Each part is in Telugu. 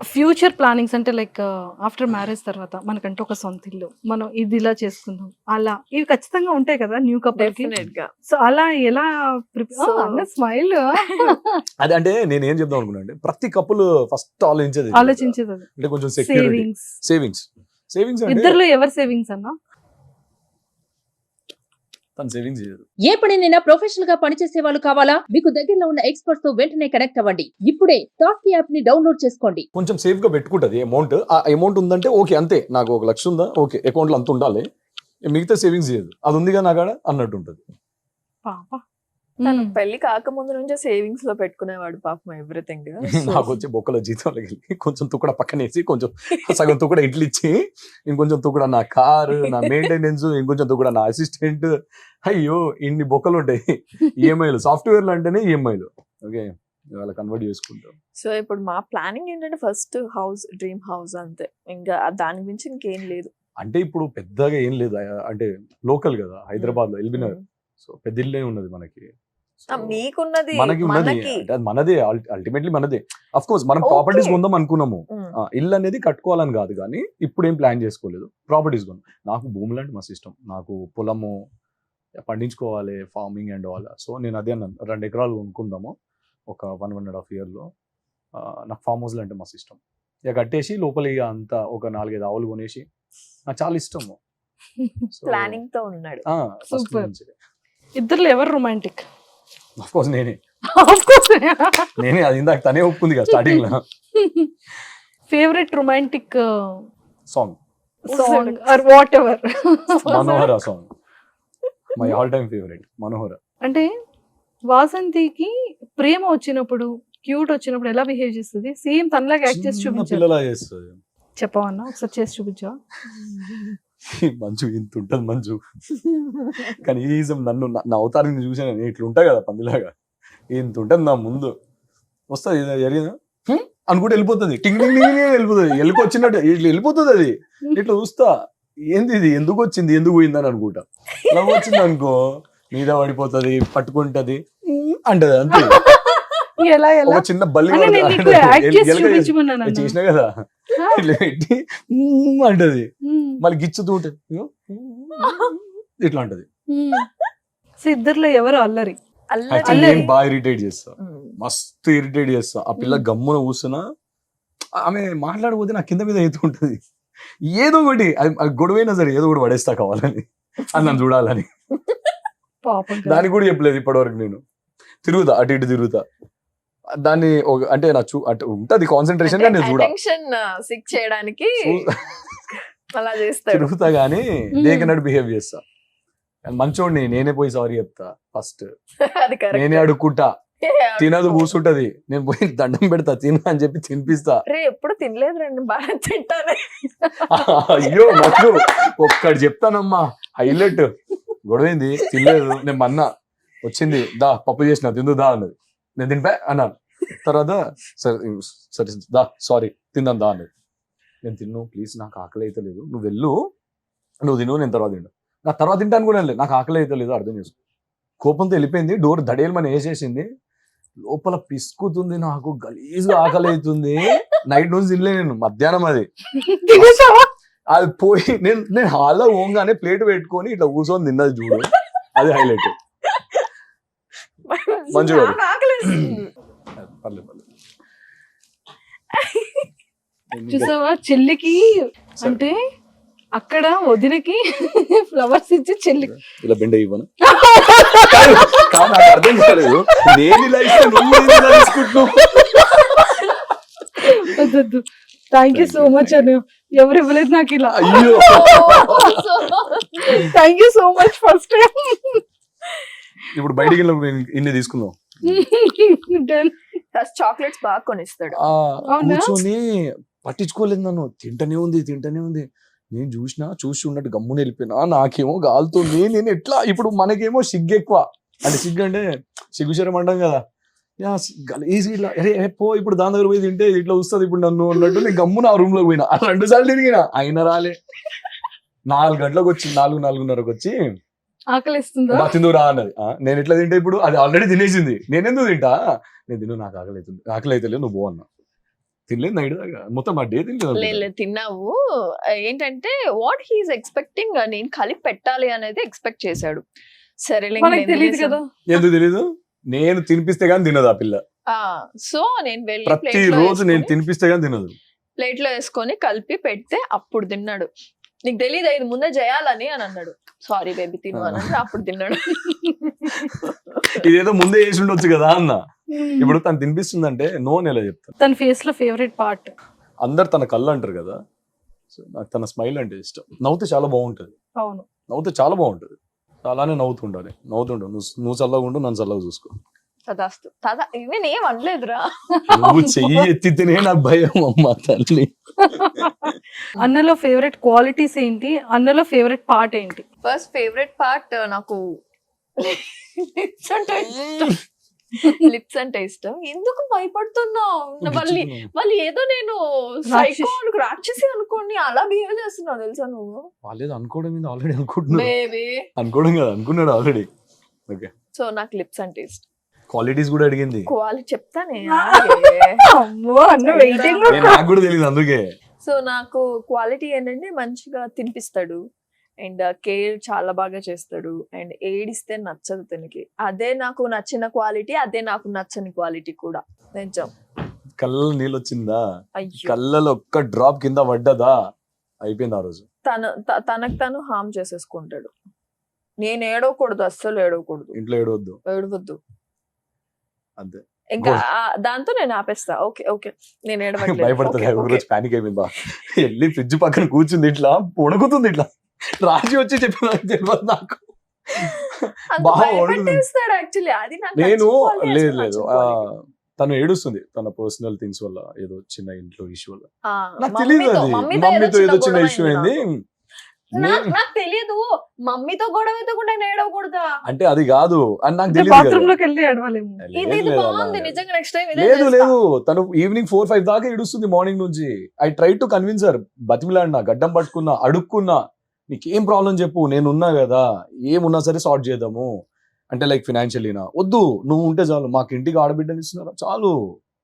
ఫ్యూచర్ ప్లానింగ్స్ అంటే లైక్ ఆఫ్టర్ మ్యారేజ్ తర్వాత మనకంటే ఒక సొంత ఇల్లు, మనం ఇది ఇలా చేసుకుందాం అలా, ఇవి ఖచ్చితంగా ఉంటాయి కదా న్యూ కపుల్ కి. డెఫినెట్ గా. సో అలా ఎలా So- స్మైల్ అది అంటే నేను ఏం చెప్దాం అనుకున్నా అంటే ప్రతి కప్పులు ఫస్ట్ ఆలోచించేది ఆలోచించేది అది. అంటే కొంచెం సెక్యూరిటీ, సేవింగ్స్ సేవింగ్స్ అంటే ఇద్దరులో ఎవరు సేవింగ్స్ అన్నా? తను సేవింగ్స్ చేయదు. ఏ పనినైనా ప్రొఫెషనల్ గా పనిచేసే వాళ్ళు కావాలా? మీకు దగ్గరలో ఉన్న ఎక్స్పర్ట్స్ తో వెంటనే కనెక్ట్ అవ్వండి. ఇప్పుడే టాస్క్ యాప్ ని డౌన్లోడ్ చేసుకోండి. కొంచెం సేఫ్ గా పెట్టుకుంటది అమౌంట్. ఆ అమౌంట్ ఉందంటే ఓకే, అంతే, నాకు 1 లక్ష ఉందా ఓకే, అకౌంట్ లో అంత ఉండాలి, మిగతా సేవింగ్స్ చేయదు. అది ఉందిగా నాకాడ అన్నట్టు ఉంటది. పాప తను పెళ్లి కాకముందు నుంచే సేవింగ్స్ లో పెట్టుకునేవాడు పాపం ఎవ్రీథింగ్. నాకు వచ్చి బొక్కలో జీతంలోకి వెళ్ళి కొంచెం తుక్కడ పక్కనేసి కొంచెం సగం తుక్కడ ఇడ్లు ఇచ్చి, ఇంకొంచెం తుక్కడ నా కారు, నా మెయింటెనెన్స్, ఇంకొంచెం తుక్కడ నా అసిస్టెంట్. అయ్యో ఇన్ని బొక్కలు ఉంటాయి. ఈఎంఐలు, సాఫ్ట్వేర్లు అంటేనే ఈఎంఐలు. ఓకే, ఇవాళ కన్వర్ట్ చేసుకుంటాం. సో ఇప్పుడు మా ప్లానింగ్ ఏంటంటే ఫస్ట్ హౌస్, డ్రీమ్ హౌస్ అంతే, ఇంకా దాని గురించి ఇంకేం లేదు. అంటే ఇప్పుడు పెద్దగా ఏం లేదు, అంటే లోకల్ కదా హైదరాబాద్ లో ఎల్బీ నగర్. సో పెద్ద ఇల్లే ఉన్నది మనకి. So, మీకున్నది మనకి ఉన్నది మనకి అంటే అది మనదే, అల్టిమేట్లీ మనదే. అఫ్ కోర్స్ మనం Okay. ప్రాపర్టీస్ కొందాం అనుకున్నాము. ఉమ్. ఇల్లు అనేది కట్టుకోవాలని కాదు, కానీ ఇప్పుడు ఏం ప్లాన్ చేసుకోలేదు. ప్రాపర్టీస్ కొన్నాం. నాకు భూములు అంటే మస్తు ఇష్టం. నాకు పొలము పండించుకోవాలి, ఫార్మింగ్ అండ్ ఆల్. సో నేను అదే అన్నాను, 2 ఎకరాలు కొనుక్కుందాము ఒక 1.5 years లో. నాకు ఫామ్ హౌస్లు అంటే మస్తు ఇష్టం. ఇక కట్టేసి లోపల ఇక అంతా ఒక 4-5 ఆవులు కొనేసి, నాకు చాలా ఇష్టము. So, ప్లానింగ్ తో ఉన్నాడు. first Super. నుంచి. ఇద్దరులో ఎవరు రొమాంటిక్? Of course నేనే. అది ఇందాక తనే ఒప్పుకుంది కదా స్టార్టింగ్ లో. Favourite romantic song song or whatever ఎవర్. Manohara song, my all time favourite Manohara. అంటే వాసంతికి ప్రేమ వచ్చినప్పుడు, క్యూట్ వచ్చినప్పుడు ఎలా బిహేవ్ చేస్తుంది? సేమ్ తనలాగా యాక్ట్ చేసి చిన్న చూపించాలి. పిల్లలా చేస్తుంది. చెప్పవన్నా ఒకసారి చేసి చూపించా. మంచు ఇంత ఉంటుంది మంచు, కనీసం నన్ను నా అవతారాన్ని చూసాను నేను, ఇట్లా ఉంటా కదా పందిలాగా, ఇంత ఉంటుంది నా ముందు. వస్తుంది జరిగిందా అనుకుంటే వెళ్ళిపోతుంది, టింగ్ టింగ్ టింగ్ టింగ్ వెళ్ళిపోతుంది, వచ్చినట్టు ఇట్లా వెళ్ళిపోతుంది. అది ఇట్లా చూస్తా, ఏంది ఇది, ఎందుకు వచ్చింది, ఎందుకు పోయిందని అనుకుంటా. అలా వచ్చింది అనుకో, మీద పడిపోతుంది, పట్టుకుంటది అంటది, అంతే. ఎలా ఎలా ఒక చిన్న బల్లి అంటే నేను నీకు యాక్ట్ చేసి చూపించమన్నాను అన్న. చేసినా కదా, ఇట్లా పెట్టి అంటది, మళ్ళీ గిచ్చుతూ ఉంటుంది, ఇట్లా అంటది. సో ఇద్దరులో ఎవరు అల్లరి? అల్లరి. Actually నేను బాగా ఇరిటేట్ చేస్తా, ఉమ్. మస్తు ఇరిటేట్ చేస్తా. ఆ పిల్ల గమ్మున కూర్చున్నా, ఆమె మాట్లాడకపోతే నా కింద మీద అవుతూ ఉంటది. ఏదో ఒకటి అది గొడవైనా సరే ఏదో ఒకటి పడేస్తా కావాలని, అది నన్ను చూడాలని. పాపం కదా. దానికి కూడా చెప్పలేదు ఇప్పటివరకు. నేను తిరుగుతా, అటు ఇటు తిరుగుతా, దాన్ని అంటే నా అంటే ఉంటది కాన్సన్ట్రేషన్ గా నేను చూడా, అటెన్షన్ సిక్ చేయడానికి అలా చేస్తాడు. తిరుగుతా గానీ దేకనట్టు బిహేవ్ చేస్తా. మంచోడిని నేనే పోయి సారీ చెప్తా ఫస్ట్, అది కరెక్ట్. నేనే అడుక్కుంటా. తినదు కూర్చుంటది, నేను పోయి దండం పెడతా, తిన అని చెప్పి తినిపిస్తా. రే ఎప్పుడు తినలేదు రండి, బాగా తింటానే. అయ్యో నాకు ఒక్కటి చెప్తానమ్మా హైలైట్, గొడవైంది తినలేదు, నేను మన్నా వచ్చింది, దా పప్పు చేసిన తిందు దా అన్నది, నేను తినిపా అన్నాను. తర్వాత సరే సరే దా సారీ తిందాం దా అన్నది. నేను తిన్ను ప్లీజ్, నాకు ఆకలి అయితే లేదు, నువ్వు వెళ్ళు, నువ్వు తిను, నేను తర్వాత తింటా. నా తర్వాత తింటాను కూడా లేదు, నాకు ఆకలి అయితే లేదు, అర్థం చేసుకో. కోపంతో వెళ్ళిపోయింది, డోర్ దడేలమని వేసేసింది, లోపల పిసుకుతుంది, నాకు గలీజ్గా ఆకలి అవుతుంది. నైట్ నుంచి తినలే నేను, మధ్యాహ్నం అది తినేసావా? అది పోయి నేను హాల్లో పోగానే ప్లేట్ పెట్టుకొని ఇట్లా కూర్చొని తిన్నది చూడు, అది హైలైట్. మంచిగా నాకు ఆకలేస్తుంది. పర్లేదు పర్లేదు. చూసావా చెల్లికి, అంటే అక్కడ వదినకి ఫ్లవర్స్ ఇచ్చి చెల్లి ఇలా బెండ ఇవ్వను నాకు అర్థం కాలేదు, నేను ఇలా ఇస్తే నువ్వు ఇలా తీసుకుంటున్నావు. వద్దొద్దు. థ్యాంక్ యూ సో మచ్ అని ఎవరు ఇవ్వలేదు నాకు ఇలా. అయ్యో thank you so much first time. ఇప్పుడు బయటికి వెళ్ళినప్పుడు ఇన్ని తీసుకుందాం. చాక్లెట్స్ బాగా కొనిస్తాడు. అవునా? కూర్చొని పట్టించుకోలేదు నన్ను, తింటనే ఉంది. నేను చూసి ఉన్నట్టు గమ్మున వెళ్ళిపోయినా, నాకేమో గాలుతుంది. నేను ఎట్లా ఇప్పుడు మనకేమో సిగ్గు ఎక్కువ, అంటే సిగ్గు అంటే సిగ్గుచరం అంటాం కదా, గలీజ్ ఇట్లా పో ఇప్పుడు దాని దగ్గర పోయి తింటే ఇట్లా వస్తుంది ఇప్పుడు నన్ను అన్నట్టు నేను గమ్మున ఆ రూమ్ లోకి పోయినా. 2 సార్లు తిరిగినా, అయినా రాలే. 4 గంటలకు వచ్చి 4-4:30కు వచ్చి ఆకలిస్తుందా? తిందు రా అన్నది. నేను ఎట్లా తింటే ఇప్పుడు, అది ఆల్రెడీ తినేసింది, నేనెందుకు తింటా, నేను తిను, నాకు ఆకలి అయితే లేదు, నువ్వు పో అన్నా. తినలేదు నైట్ దాకా మొత్తం ఆ డే లేదు తినలేదు. తిన్నావు. ఏంటంటే వాట్ హీఈస్ ఎక్స్పెక్టింగ్ నేను కలిపి పెట్టాలి అనేది ఎక్స్పెక్ట్ చేశాడు. సరేలే మనకి తెలియదు కదా. ఎందుకు తెలీదు? నేను తినిపిస్తే గానీ తినదు ఆ పిల్ల. సో నేను వెళ్ళి ప్రతి రోజు నేను తినిపిస్తే గానీ తినదు. ప్లేట్ లో వేసుకొని కలిపి పెడితే అప్పుడు తిన్నాడు. నీకు తెలియదు ఇది ముందే చేయాలని అని అన్నాడు. సారీ బేబీ తిను అని అంటే అప్పుడు తిన్నాడు. ఇదేదో ముందే వేసి ఉండొచ్చు కదా అన్న. ఇప్పుడు తను తినిపిస్తుందంటే నో అని ఎలా చెప్తాను? తన ఫేస్ లో ఫేవరెట్ పార్ట్ అందరు తన కళ్ళు అంటారు కదా, సో నాకు తన స్మైల్ అంటే ఇష్టం. నవ్వుతే చాలా బాగుంటది, అవును. నవ్వుతే చాలా బాగుంటది. అలానే నవ్వుతుండాలి, నవ్వుతుండు. నువ్వు చల్లగా ఉండు, నన్ను చల్లగా చూసుకో. తదాస్తు నేను ఏం అనలేదురా. నువ్వు చెయ్యి ఎత్తితేనే నాకు భయం అమ్మ తల్లి. అన్నలో ఫేవరెట్ క్వాలిటీస్ ఏంటి, అన్నలో ఫేవరెట్ పార్ట్ ఏంటి? ఫస్ట్ ఫేవరెట్ పార్ట్ నాకు లిప్స్ అంటే ఇష్టం. లిప్స్ అంటే ఇష్టం. ఎందుకు భయపడుతున్నావు? వాళ్ళు ఏదో నేను సైకో రాక్షసి అనుకోండి అలా బిహేవ్ చేస్తున్నావు తెలుసా నువ్వు. వాళ్ళేదో అనుకోవడం మీద ఆల్రెడీ అనుకుంటున్నాడు. బేబీ అనుకోవడం కదా, అనుకున్నాడు ఆల్రెడీ. ఓకే, సో నాకు లిప్స్ అంటే ఇష్టం. క్వాలిటీస్ కూడా అడిగింది. క్వాలిటీ చెప్తానే. అమ్మో అన్న వెయిటింగ్. నాకు కూడా తెలియదు అందుకే. సో నాకు క్వాలిటీ ఏంటంటే మంచిగా తినిపిస్తాడు అండ్ కేర్ చాలా బాగా చేస్తాడు అండ్ ఏడిస్తే నచ్చదు తనకి. అదే నాకు నచ్చిన క్వాలిటీ, అదే నాకు నచ్చని క్వాలిటీ కూడా. నిజం. కళ్ళలో నీళ్ళు వచ్చిందా, అయ్యో కళ్ళలో ఒక్క డ్రాప్ కింద పడ్డదా అయిపోయింది ఆ రోజు. తనకు తను హామ్ చేసేసుకుంటాడు. నేను ఏడవకూడదు, అస్సలు ఏడవకూడదు, ఇంట్లో ఏడవద్దు, ఏడవద్దు. అంతే. ఇంకా దాంతో నేను ఆపేస్తా. ఓకే ఓకే నేను ఏడవట్లేదు. భయపడుతుంది. Okay, ఒకరోజు okay. పానిక్ అయిపోయింది బా. వెళ్ళి ఫ్రిడ్జ్ పక్కన కూర్చుంది, ఇట్లా పొణుకుతుంది. ఇట్లా రాజు వచ్చి చెప్పిన తెలియదు నాకు. అంత బాగా భయపెట్టేస్తాడు actually. అది నాకు నేను నచ్చిన లేదు quality, లేదు నచ్చిన quality. తను ఏడుస్తుంది తన పర్సనల్ థింగ్స్ వల్ల, ఏదో చిన్న ఇంట్లో ఇష్యూ వల్ల. ఆ, నాకు తెలియదు అది మమ్మీతో ఏదో చిన్న ఇష్యూ అయింది. నాకు తెలియదు. మమ్మీతో గొడవ ఎత్తకుండా నేను ఏడవకూడదా? అంటే అది కాదు అని నాకు తెలియదు బాత్రూమ్ కదా. లోకి వెళ్ళి ఏడవలేము. ఇది లేదు, లేదు, బాగుంది అలా నిజంగా. నెక్స్ట్ టైం లేదు లేదు, తను ఈవినింగ్ 4-5 దాకా ఏడుస్తుంది మార్నింగ్ నుంచి. ఐ ట్రై టు కన్విన్సర్, బతిమిలాడినా, గడ్డం పట్టుకున్నా, అడుక్కున్నా, నీకేం ప్రాబ్లం చెప్పు, నేనున్నా కదా, ఏమున్నా సరే సార్ట్ చేద్దాము. అంటే లైక్ ఫినాన్షియలీనా, వద్దు నువ్వు ఉంటే చాలు, మాకు ఇంటికి ఆడబిడ్డని ఇస్తున్నారు చాలు.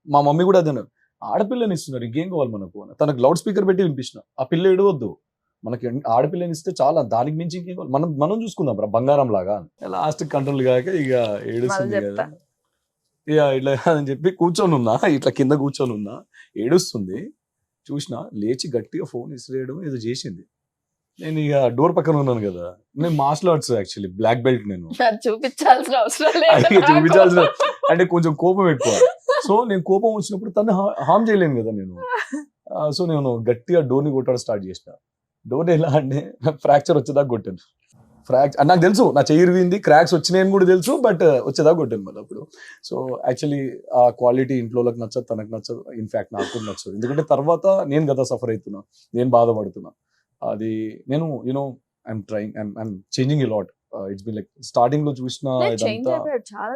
మా మమ్మీ కూడా అదే, ఆడపిల్లని ఇస్తున్నారు ఇంకేం కావాలి మనకు. తనకు లౌడ్ స్పీకర్ పెట్టి వినిపించిన, ఆ పిల్ల ఏడవద్దు, మనకి ఆడపిల్లని ఇస్తే చాలా, దానికి మించి ఇంకేం కావాలి, మనం చూసుకుందాం రా బంగారం లాగా. లాస్ట్ కంట్రోల్ కాక ఇక ఏడుస్తుంది కదా. ఇక ఇట్లా అని చెప్పి కూర్చొని ఉన్నా, ఇట్లా కింద కూర్చొని ఉన్నా, ఏడుస్తుంది. చూసిన, లేచి గట్టిగా ఫోన్ ఇసిరేయడం ఏదో చేసింది. నేను ఇక డోర్ పక్కన ఉన్నాను కదా, నేను martial arts actually black belt. నేను చూపించాల్సిన అవసరం అది లేదు. చూపించాల్సిన, అంటే కొంచెం కోపం ఎక్కువ. సో నేను కోపం వచ్చినప్పుడు తను హామ్ చేయలేను కదా నేను. సో నేను గట్టిగా డోర్ని కొట్టడం స్టార్ట్ చేసిన. డోర్ ఎలా అంటే ఫ్రాక్చర్ వచ్చేదాకా కొట్టాను. నాకు తెలుసు నా చెయ్యి ఇరిగింది, క్రాక్స్ వచ్చినాయని కూడా తెలుసు, బట్ వచ్చేదాకా కొట్టాను మళ్ళీ అప్పుడు. సో యాక్చువల్లీ ఆ క్వాలిటీ ఇంట్లోకి నచ్చదు, తనకు నచ్చదు, ఇన్ఫాక్ట్ నాకు కూడా నచ్చదు. ఎందుకంటే తర్వాత నేను కదా సఫర్ అవుతున్నా, నేను బాధపడుతున్నా. అది నేను I'm trying, I'm changing a lot. It's been like starting లో చూసిన ఇదంతా చాలా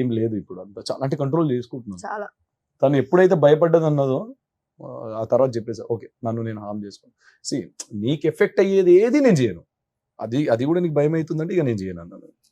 ఏం లేదు ఇప్పుడు, అంతా చాలా అంటే కంట్రోల్ చేసుకుంటున్నాను. చాలా. తను ఎప్పుడైతే భయపడ్డది అన్నదో ఆ తర్వాత చెప్పేసా, ఓకే నన్ను నేను హామ్ చేసుకోను. సి నీకు ఎఫెక్ట్ అయ్యేది ఏది నేను చేయను, అది కూడా నీకు భయం అవుతుందంటే ఇక నేను చేయను అన్నాను.